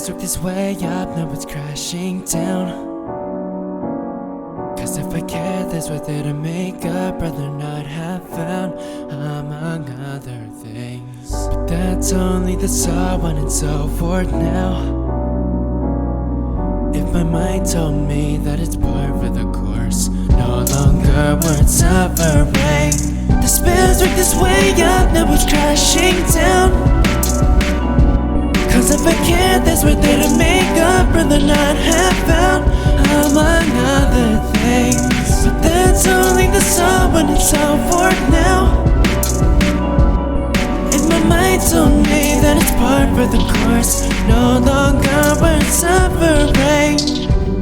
spirits work this way up, now it's crashing down. Cause if I cared, there's worth it to make up, rather not have found, among other things. But that's only the so on and so forth now. If my mind told me that it's par for the course, no longer worth suffering. The spirits work this way up, now it's crashing down. Cause if I cared, there's worth it to make up, rather not have found, among other things. But that's only the so on and so forth now. If my mind told me that it's par for the course, no longer worth suffering.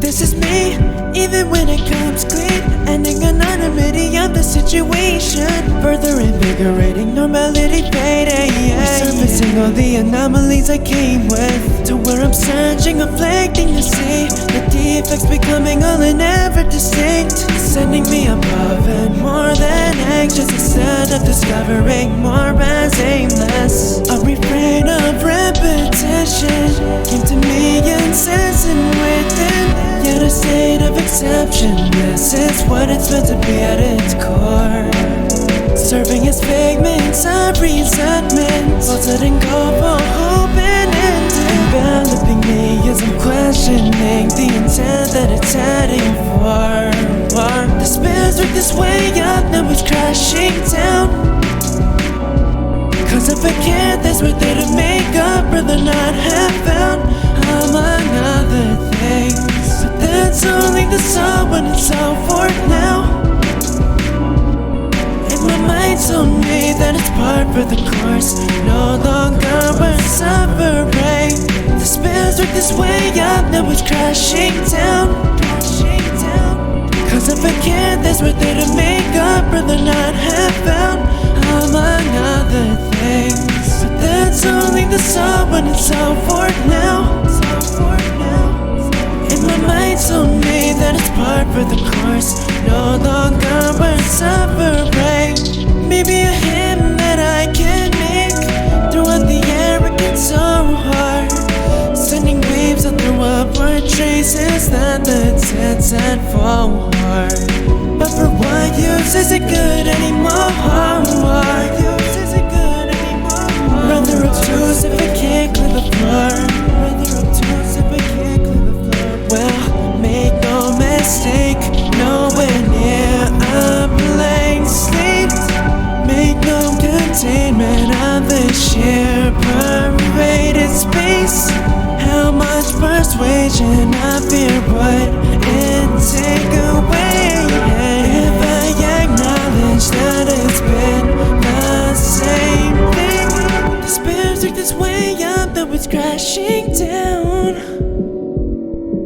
This is me, even when it comes clean, ending anonymity of the situation, further invigorating normality fading, resurfacing all the anomalies I came with, to where I'm searching, reflecting to see the defects becoming all and ever distinct, sending me above and more than anxious, instead of discovering more as aimless. A refrain of repetition came to me incessant within, yet a state of exception. This is what it's meant to be at its core, serving as figments of resentment, vaulted and go for hope and ending, enveloping me as I'm questioning the intent that it's heading for. The spirits work this way up, now it's crashing down. Cause if I cared, there's worth it to make up, rather not have found, among other things. But that's only the so on and so forth now. If my mind told me that it's par for the course, no longer worth suffering. The spirits work this way up, now it's crashing down. Cause if I cared, there's worth it to make up, rather not have found, among other things. But that's only the so on and so forth now. If my mind told me that it's par for the course, no longer worth suffering. Maybe a hymn that I can make throughout the air, working so hard, sending waves out through upward traces that the dead set forward. But for what use is it good anymore? Rather obtuse if I can't clear the floor. Well, make no mistake, nowhere near a blank slate. Make no containment of the sheer pervaded space. How much persuasion I fear would it take away if I acknowledge that it's been the same thing? The spirits work this way up, now it's crashing down.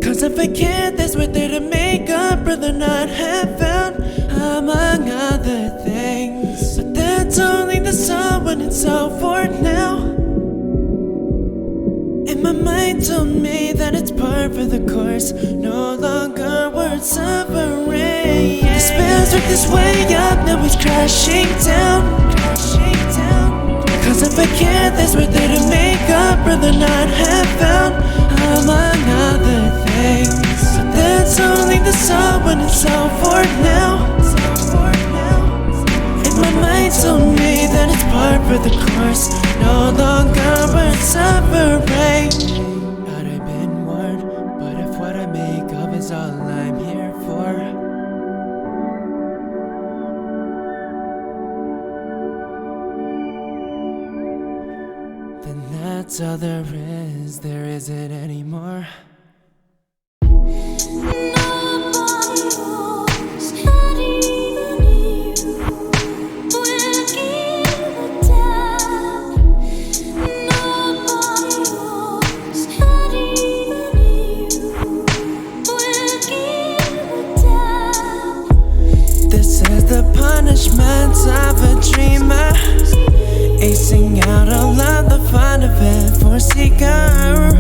Cause if I cared, there's worth it to make up, rather not have found, among other things. But that's only the so on and so forth now. If my mind told me that it's par for the course, no longer worth suffering. The spirits work this way up, now it's crashing down. Cause if I cared, there's worth it to make up, rather not have found, among other things. But that's only the so on and so forth now. If my mind told me that it's par for the course, no longer worth suffering. Had I been warned, but if what I make of is all I'm here for, then that's all there isn't anymore. This is the punishment of a dreamer, acing out all of the fun of it for seeker,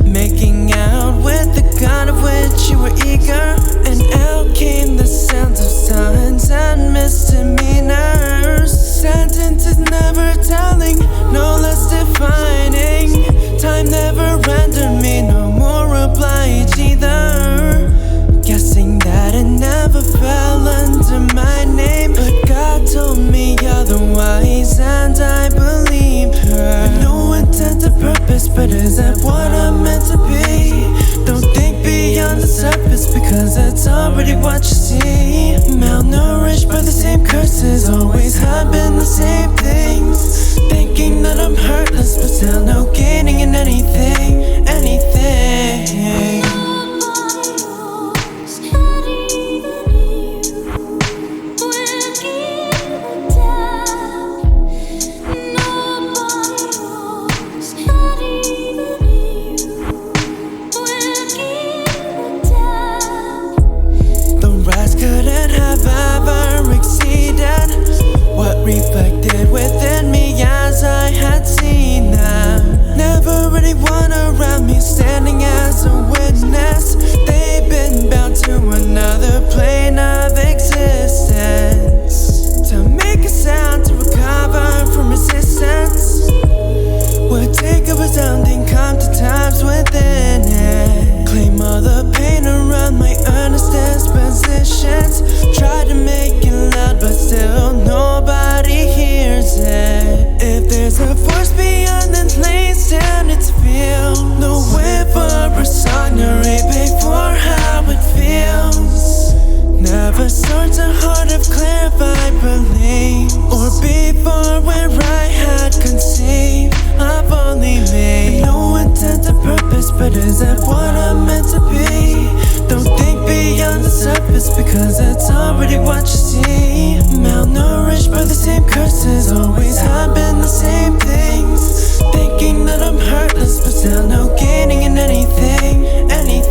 making out with the gun of which you were eager. And out came the sounds of signs and misdemeanors, sentences never telling, no less defining. Time never rendered me and I believed her. With no intent or purpose, but is that what I'm meant to be? Don't think beyond the surface, because that's already what you see. Malnourished by the same curses, always happen the same things. Thinking that I'm hurtless, but still no gaining in anything, anything. Reflected within me as I had seen them. Never anyone around me standing as a witness. They've been bound to another plane of existence. To make a sound, to recover from resistance, would take a resounding calm to times within it. Claim all the pain around my earnest dispositions. Try to make it loud, but still nobody hears it. If there's a force beyond, then lays down its feel. No way for a song to replay for how it feels. Never search a heart of clarified belief, or before where I had conceived of only me. No intent or purpose, but is that what I'm meant to be? Don't think beyond the surface, because it's already what you see. Malnourished by the same curses, always happen the same things. Thinking that I'm hurtless, but still no gaining in anything, anything.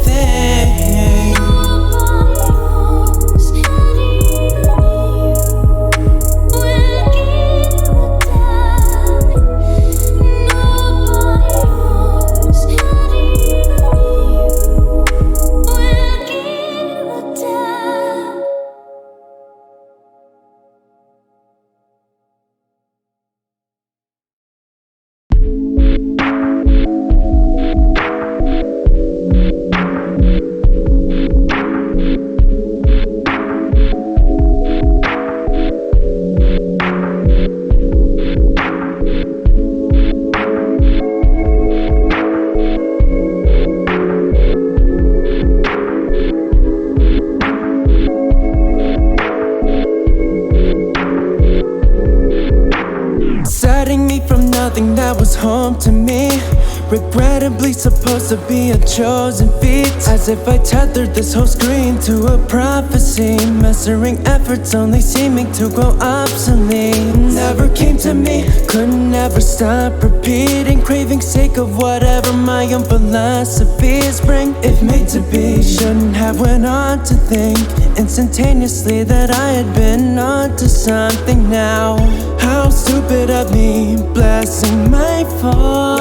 That was home to me, regrettably supposed to be a chosen feat. As if I tethered this whole screen to a prophecy, mastering efforts only seeming to grow obsolete. Never came to me, couldn't ever stop repeating, craving sake of whatever my own philosophies bring. If made to be, shouldn't have went on to think instantaneously that I had been onto something now. How stupid of me, blessing my fall.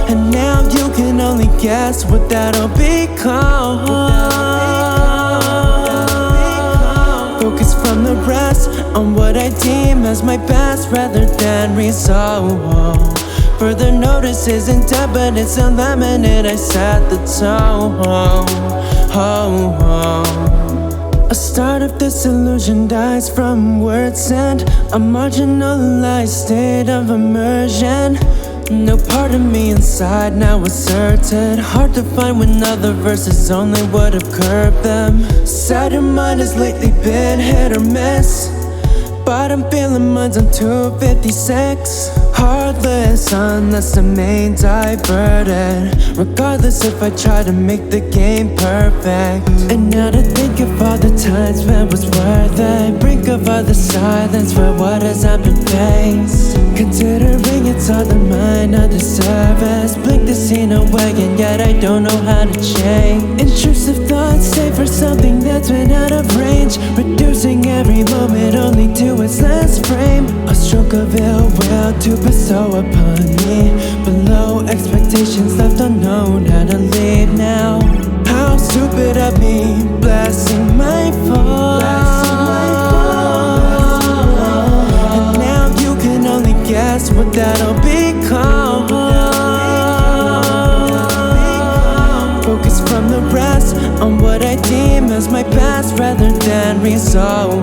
And now you can only guess what that'll become. Focus from the rest on what I deem as my best rather than resolve. Further notice isn't dead, but it's a lemonade. I set the tone. A start of disillusion dies from words and a marginalized state of immersion. No part of me inside now asserted. Hard to find when other verses only would have curbed them. Sad your mind has lately been hit or miss, but I'm feeling mine's on 256. Heartless unless the main diverted. Regardless if I try to make the game perfect. And now to think of all the times when it was worth it. Brink of all the silence for what has happened faced. Considering it's all the mind of the service. Blink the scene away and yet I don't know how to change. Intrusive thoughts stay for something that's been out of range. Reducing every moment only to its last frame. A stroke of ill will to bestow upon me. Below expectations left unknown how to leave now. How stupid of me, blessing my fall. And now you can only guess what that'll become. Focus from the rest on what I deem as my past rather than resolve.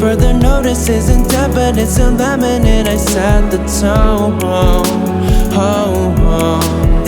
Further notice isn't done, but it's a laminate. I set the tone.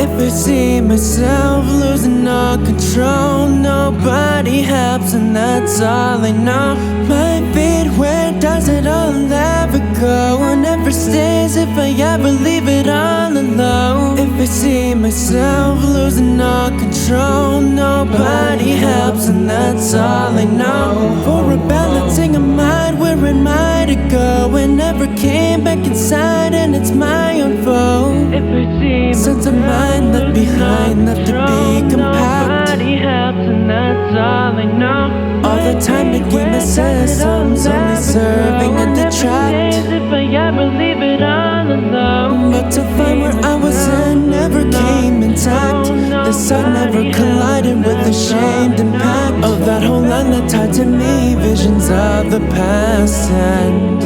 If I see myself losing all control, nobody helps, and that's all I know. My feet, where does it all ever go? It never stays if I ever leave it all alone. If I see myself losing all control, nobody helps, and that's all I know. For a balancing of mind, where am I to go? It never came back inside, and it's my own fault. If I see Sense of mind left behind, left to be compact. nobody helps, and that's all I know. All the time the game assesses, only serving to detract. If I ever leave it all alone. But to find where I was in never came intact. The sun never collided with the shamed impact of that whole line that tied to me. Visions of the past, and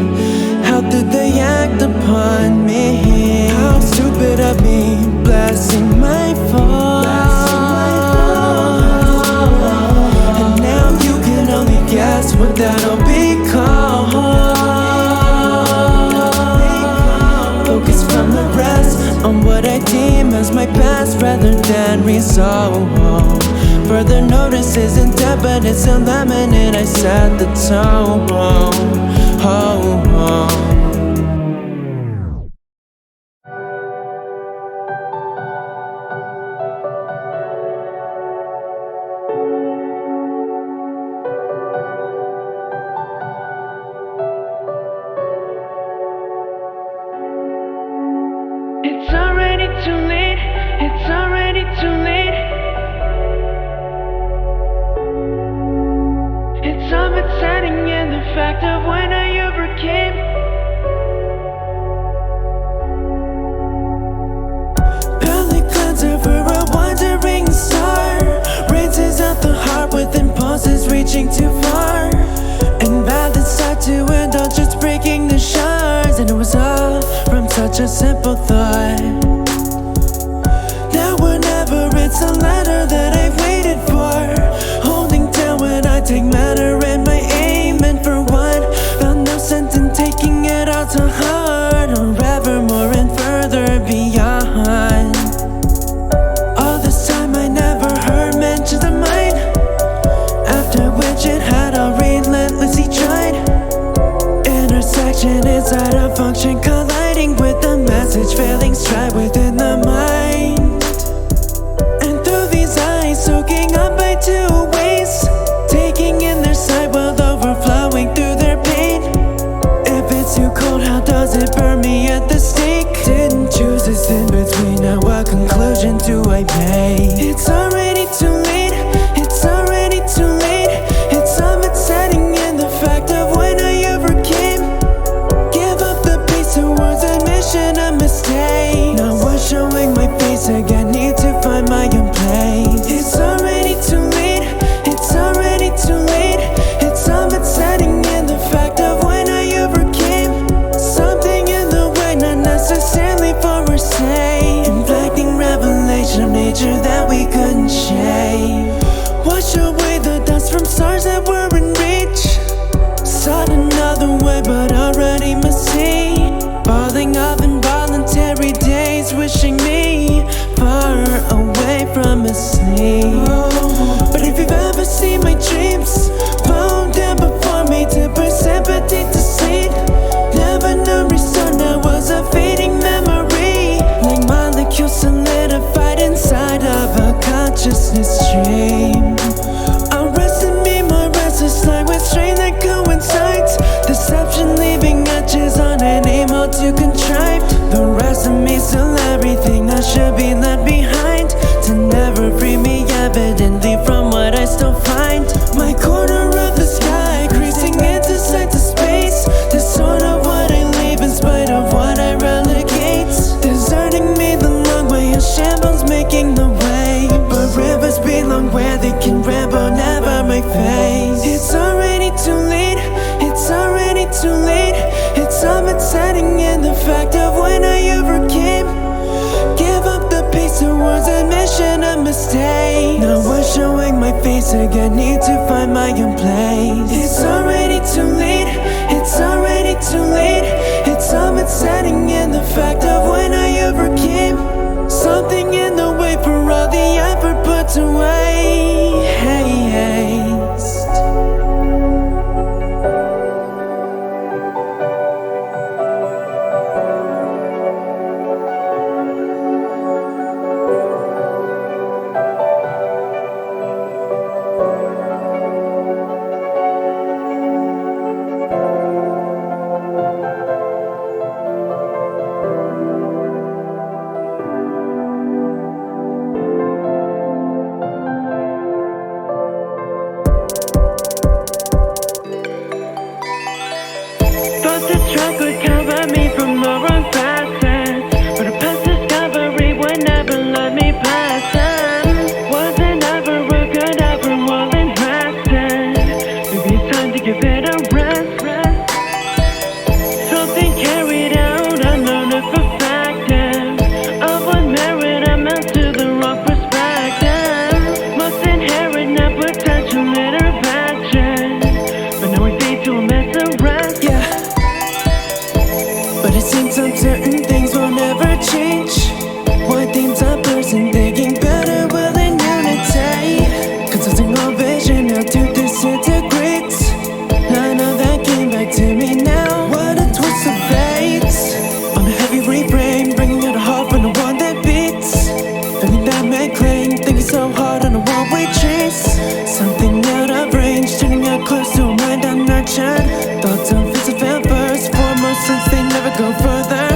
how did they act upon me? How stupid of me, blessing my fall. And now you can only guess what that'll be called. Focus from the rest on what I deem as my past rather than resolve. Further notice isn't dead, but it's a laminate. I set the tone. It's already too late. It's already too late. It's all been setting in the fact of when I overcame. Palate cleanser for a wandering star. Raises out the heart with impulses reaching too far. And balance start to indulgence breaking the shards. And it was all from such a simple thought. Now whenever it's a letter that I've waited for, holding down when I take matter in my aim, and for one, found no sense in taking it all to heart, or ever more and further beyond. All this time I never heard mentions of mine, after which it had all relentlessly tried. Intersection inside a function colliding with the message, failing stride within the mind. And through these eyes, soaking up by two ways, taking in their sight while overflowing through their pain. If it's too cold, how does it burn me at the stake? Didn't choose this in between, now what conclusion do I make? It's already too late, it's already too late. It's all been setting in the fact of when I overcame. Give up the pace towards admission of mistake. Now I'm showing my face again, need to find my own place. It's already too late, it's already too late. It's all been setting in the fact of when I overcame. Something in the way, not necessarily for our sake. Inflecting revelation of nature that we couldn't shake. Wash away the dust from stars that were in reach. Sought another way, but already must see. Falling off involuntary days, wishing me far away from a sleep. But if you've ever seen my dreams fall down before me, to put sympathy to sleep, never known restore, now was a fading memory, like molecules solidified inside of a consciousness stream. Arresting me, my restless life with strain that coincides. Deception leaving etches on an aim all too contrived. The rest of me still everything that should be left behind, to never free me evidently from what I still find. My corner of the sky creasing into sight of space, distorted of what I leave in spite of what I relegate. Deserting me the long way of shambles making the way, but rivers belong where they can ramble, never my face. It's already too late, it's already too late. It's all been setting in the fact of when I overcame. Give up the pace towards admission of mistake. Now we're showing my face again, need to find my own place. It's already too late, it's already too late. It's all been setting in the fact of when I ever came. Something in the way for all the effort put away. Haste. Thought this track would cover me from the wrong facets, but a past discovery would never let me pass them. Wasn't ever a good ever, well invested. Maybe it's time to give it a rest. Something carried out, unknown if effective. Of what merit amounts to the wrong perspective. Must inherit net potential intervention, but now we fade to a mess of rest. Yeah. But it seems some certain things will never change. One theme's a person thinking better will in unity. Consulting on vision now to disintegrate. None of that came back to me now. What a twist of fate. On a heavy refrain, bringing out a heart from the one that beats. Feeling that may cling, thinking so hard on a one-way chase. Something out of range, turning out close to a mind unnurtured. Thoughts on fits and fail first, foremost since they never go further.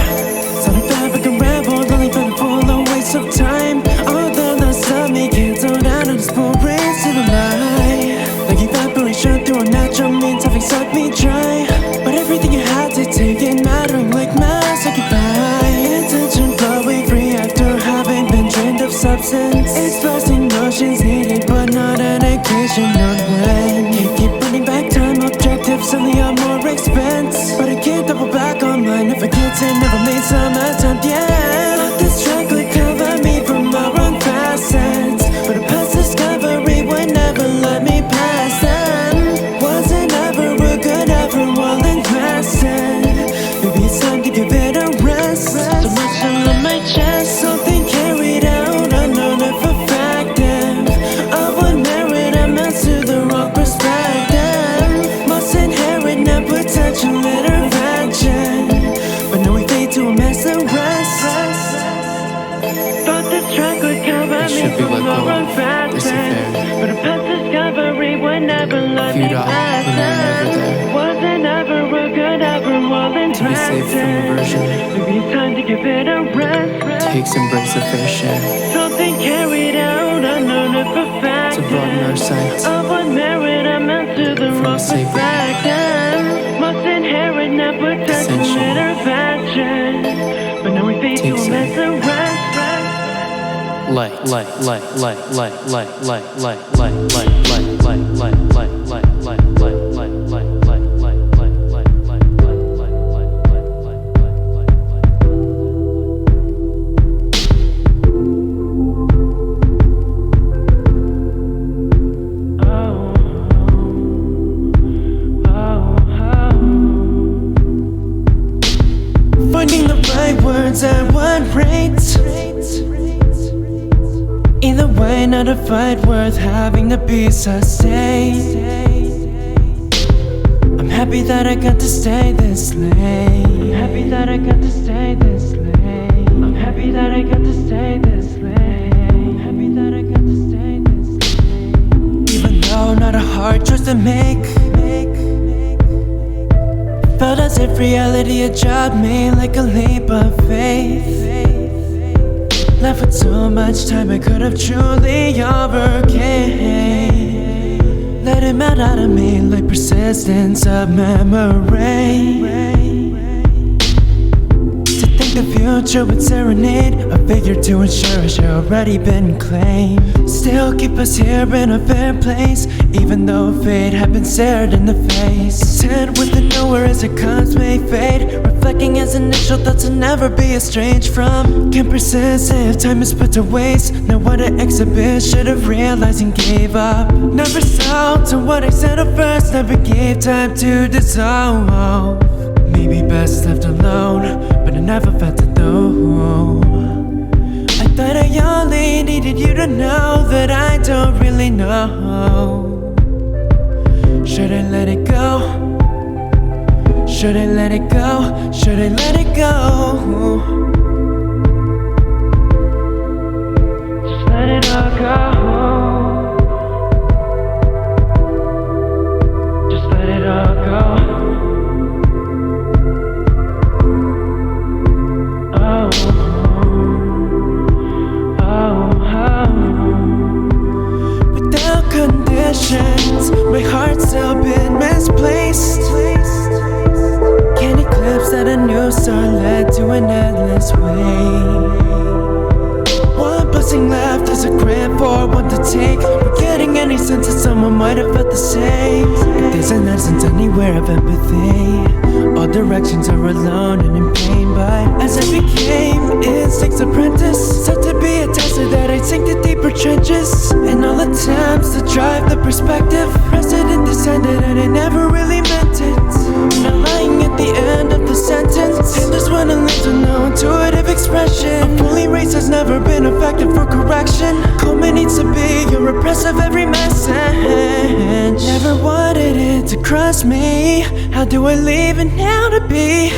Sort of fabric unraveled, only for the full a waste of time. All the loss of me cancelled out of this poor race to the lie. Like evaporation through unnatural means, having sucked me dry. But everything you had to take in, mattering like mass occupy. Intention flowing free after having been drained of substance. Expressing notions needed, but not an occasion on when. Can't keep running back time, objectives only are more expense. But I can't double back on mine if I can't say never made some attempt, yeah. But this track would cover me from the wrong facets, but a past discovery would never let me pass them. Wasn't ever a good ever, well invested. Maybe it's time to give it a rest. So much on my chest, something carried out, unknown if effective. Of what merit amounts to the wrong perspective. Must inherit net potential intervention, but now we fade to a mess of rest. Thought this track would cover me should be from let the go. wrong This facets, affair. but a past discovery would never let me Viewed off pass when you're never them. there. Wasn't ever a good ever, well To be saved from invested. aversion Maybe it's time to give it a rest. takes and brings a fair share Something carried out, unknown if to effective. broaden our sights. Of what merit amounts to the From wrong sacred. perspective. Must inherit net potential Essential. intervention, but now we fade to Takes a mess of rest. Finding the right words at what rate? Either way, not a fight worth having to be sustained. I'm happy that I got to stay this late. I'm happy that I got to stay this late. I'm happy that I got to stay this late. I'm happy that I got to stay this late. Even though not a hard choice to make. Felt as if reality had dropped me like a leap of faith. Left with so much time I could have truly overcame. Let it melt out of me like persistence of memory. To think the future with serenade, a figure to ensure it's already been claimed. Still keep us here in a fair place, even though fate had been stared in the face. Content with the nowhere as it comes may fade, reflecting his initial thoughts and never be estranged from. Can't persist if time is put to waste. Now what an exhibit, should have realized and gave up. Never saw to what I said at first, never gave time to dissolve. Maybe best left alone, but I never felt it though. I thought I only needed you to know that I don't really know. Should I let it go? Should I let it go? Should I let it go? Just let it all go. Just let it all go. Oh, oh, oh. Without conditions, my heart's still been misplaced. Can't eclipse that a new star led to an endless way. One blessing left is a grant for one to take. Forgetting any sense that someone might have felt the same. But there's an essence anywhere of empathy. All directions are alone and in pain, but as I became instinct's apprentice, set to be a tester that I'd sink to deeper trenches. And all attempts to drive the perspective, precedent descended and I never really meant it. Now lying at the end of the sentence, and just when I live with no intuitive expression. A fully race has never been effective for correction. Culminates to be your repressive every message. Never wanted it to crush me. How do I leave it now to be?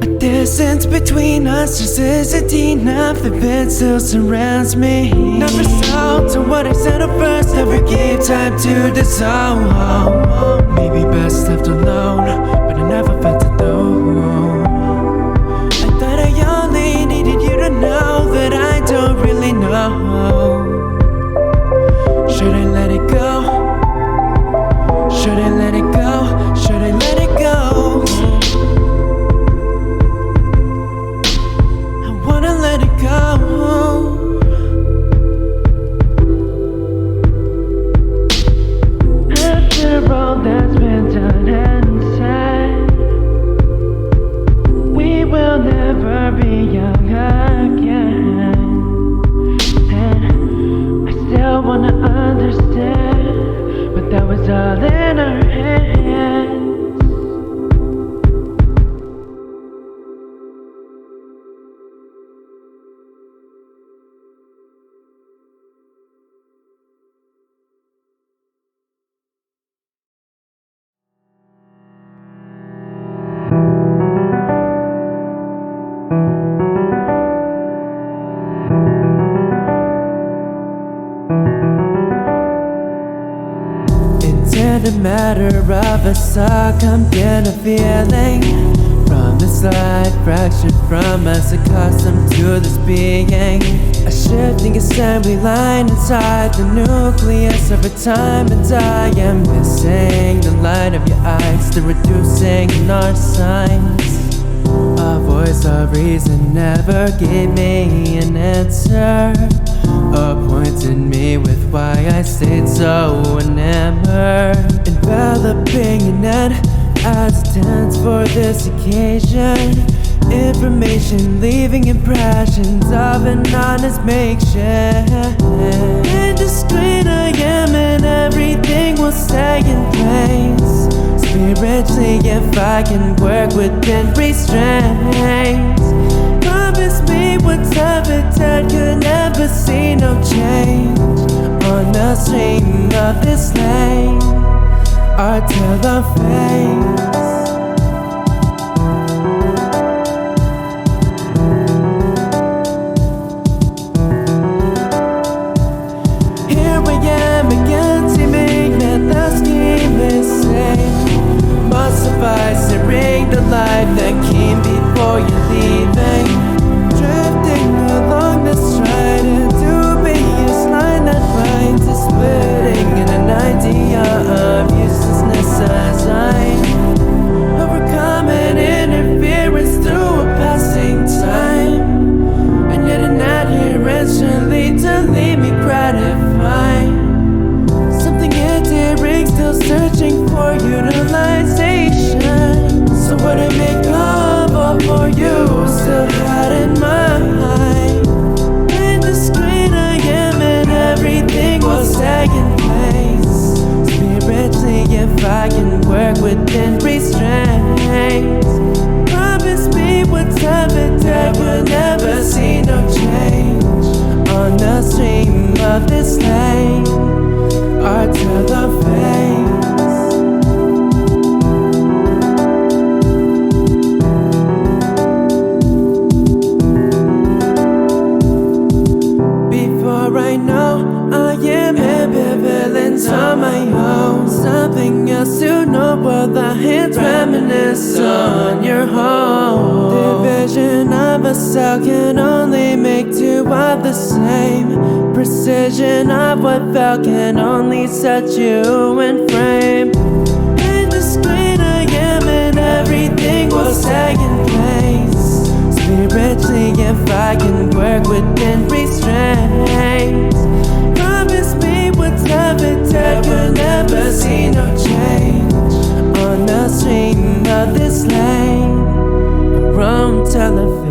A distance between us just isn't enough. The bed still surrounds me. Never saw to what I said at first, never gave time to dissolve. Maybe best left alone, but I never felt it though. I thought I only needed you to know that I don't really know. Should I let it go? Should I let it go? Should I let it go? I wanna let it go. After all that's been done and said, we will never be young again. And I still wanna understand, but that was all in our hands. A matter of a succumbing a feeling from the slight fractured from us, accustomed to this being. A shifting assembly line inside the nucleus of a time, and I am missing the light of your eyes, the reducing in our signs. A voice of reason never gave me an answer, appointed me with why I stayed so enamored. Enveloping an end as tense for this occasion. Information leaving impressions of an honest makeshift. Indiscreet I am and everything will stay in place. Spiritually, if I can work within restraints. Promise me what's evident could never see no change. On the stream of this lane, our telophase. Here I am again, seeming that the scheme is same. Must suffice to ring the life that came before you leaving. Drifting along the stride and dubious line that binds us, splitting in an idea of uselessness as I still searching for utilization. So what I make of all for you still had in mind. In the screen I am and everything will stay in place. Spiritually if I can work within restraints. Promise me what's happened that you'll never see no change. On the stream of this lane, our telophase. Before I know, I am ambivalent on my own. Something else to know while the hands reminisce on your home. Division of a cell can only make two of the same. Precision of what felt can only set you in frame. In the screen I am and everything will stay in place. Spiritually if I can work within restraints. Promise me what's happened that you'll never see no change. On the stream of this lane, wrong telophase.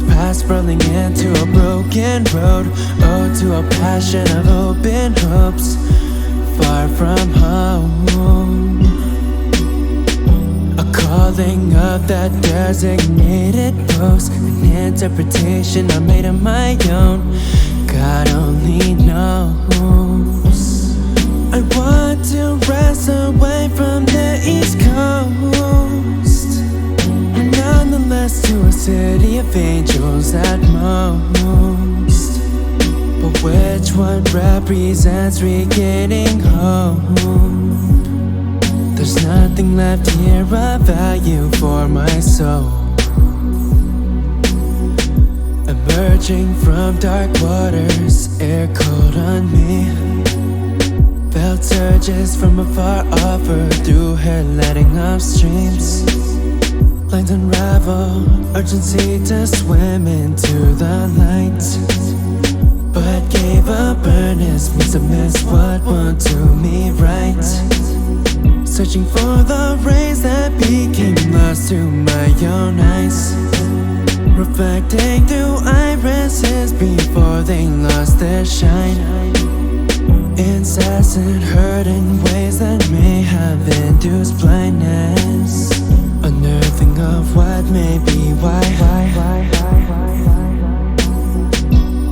Past rolling into a broken road. Oh, to a passion of open hopes, far from home. A calling of that designated post, an interpretation I made of my own. God only knows. I want to rest away from the East Coast, and nonetheless to a city of angels at most. But which one represents regaining home? There's nothing left here of value for my soul. Emerging from dark waters, air cold on me. Felt surges from afar offer through her letting off streams. Lines unravel, urgency to swim into the light. But gave up earnest means I missed what won't do me right. Searching for the rays that became lost to my own eyes. Reflecting through irises before they lost their shine. Incessant hurt in ways that may have induced blindness. Unearthing of what may be why.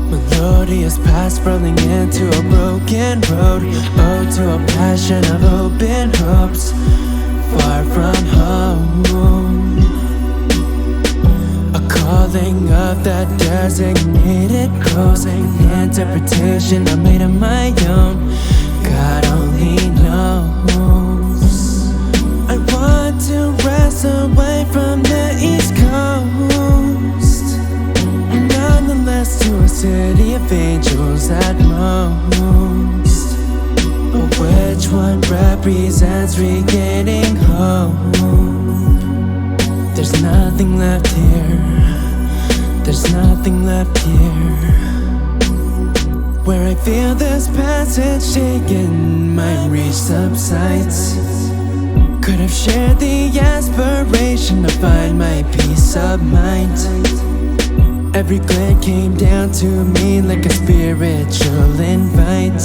Melodious past rolling into a broken road. Oh, to a passion of open hopes, far from home. A calling of that designated closing, interpretation I made of my own. God only knows. I want to rest away from the East Coast, and nonetheless to a city of angels at most. But which one represents regaining home? There's nothing left here. There's nothing left here. Where I feel this passage shaken, my reach subsides. Could have shared the aspiration to find my peace of mind. Every glint came down to me like a spiritual invite.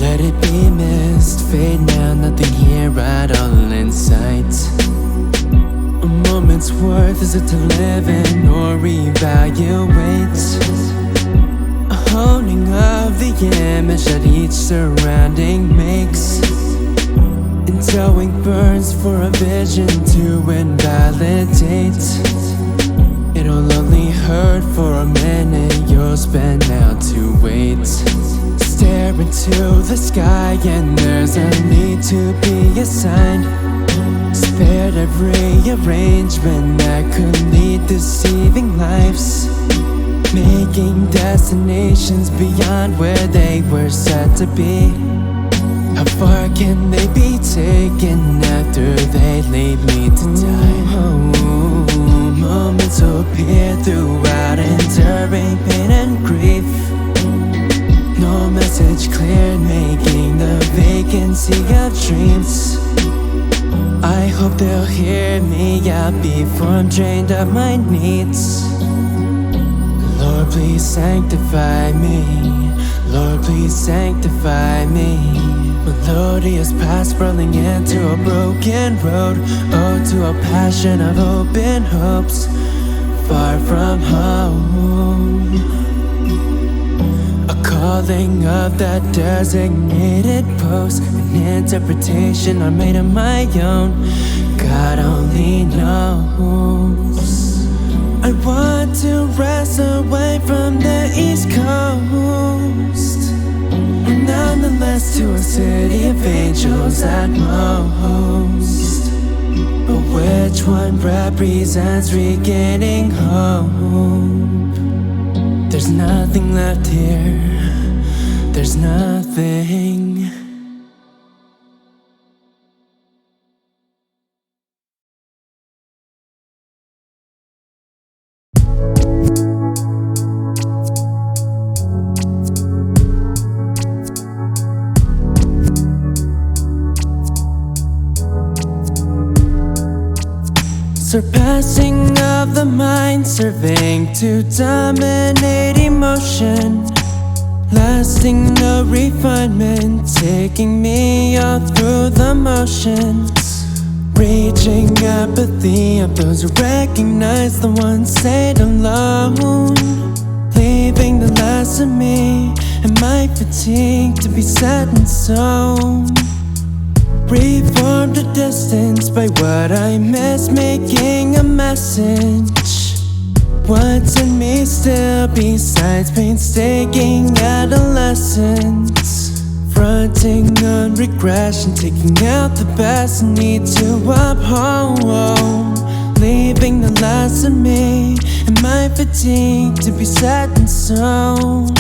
Let it be mist, fade now, nothing here at all in sight. A moment moment's worth, is it to live in or evaluate? A honing of the image that each surrounding makes, and towing burns for a vision to invalidate. It'll only hurt for a minute, you'll spend now to wait. Stare into the sky and there's a need to be assigned. Spared every arrangement that could lead deceiving lives, making destinations beyond where they were set to be. How far can they be taken after they leave me to die? Moments appear throughout enduring pain and grief. No message clear, making the vacancy of dreams. I hope they'll hear me out before I'm drained of my needs. Lord, please sanctify me. Lord, please sanctify me. Melodious past rolling into a broken road. Oh, to a passion of open hopes, far from home. A calling of that designated post, an interpretation I made of my own. God only knows. I want to rest away from the East Coast, nonetheless to a city of angels at most. But which one represents regaining hope? There's nothing left here, there's nothing. Surpassing of the mind, surveying to dominate emotion. Lasting no refinement, taking me all through the motions. Reaching apathy of those who recognize the one stayed alone. Leaving the last of me and my fatigue to be set in stone. Reformed a distance by what I miss, making a message. What's in me still besides painstaking adolescence? Fronting on regression, taking out the best I need to uphold. Leaving the last of me and my fatigue to be set in stone.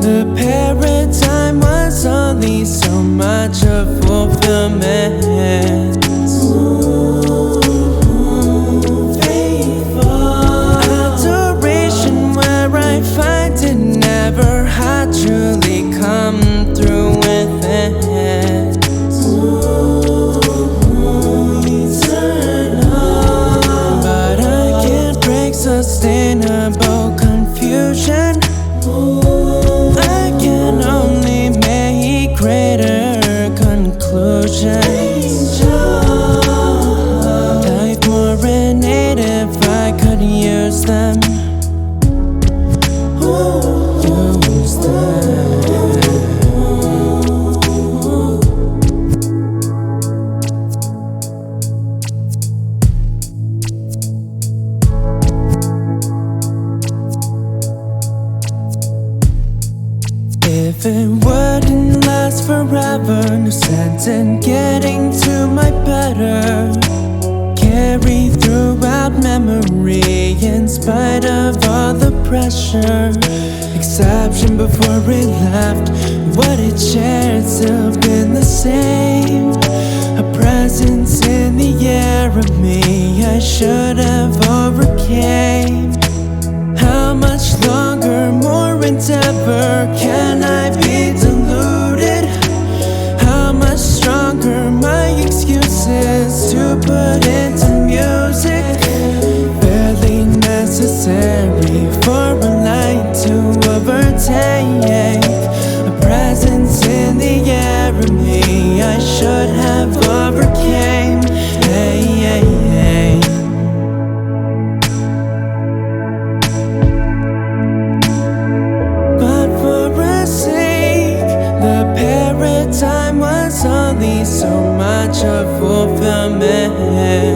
The paradigm was only so much of fulfillment. Faithful adoration where I find it never had truly come through with it. Eternal, but I can't break sustainable confusion. I can only make greater conclusions. Life more innate if I could use them. Use them. If it wouldn't last forever, no sense in getting to my better. Carry throughout memory in spite of all the pressure. Exception before it left, what it shared still been the same. A presence in the air of me I should have overcame. How much longer, more endeavor can I be deluded? How much stronger my excuses to put into music? Barely necessary for a light to overtake. me so much of fulfillment.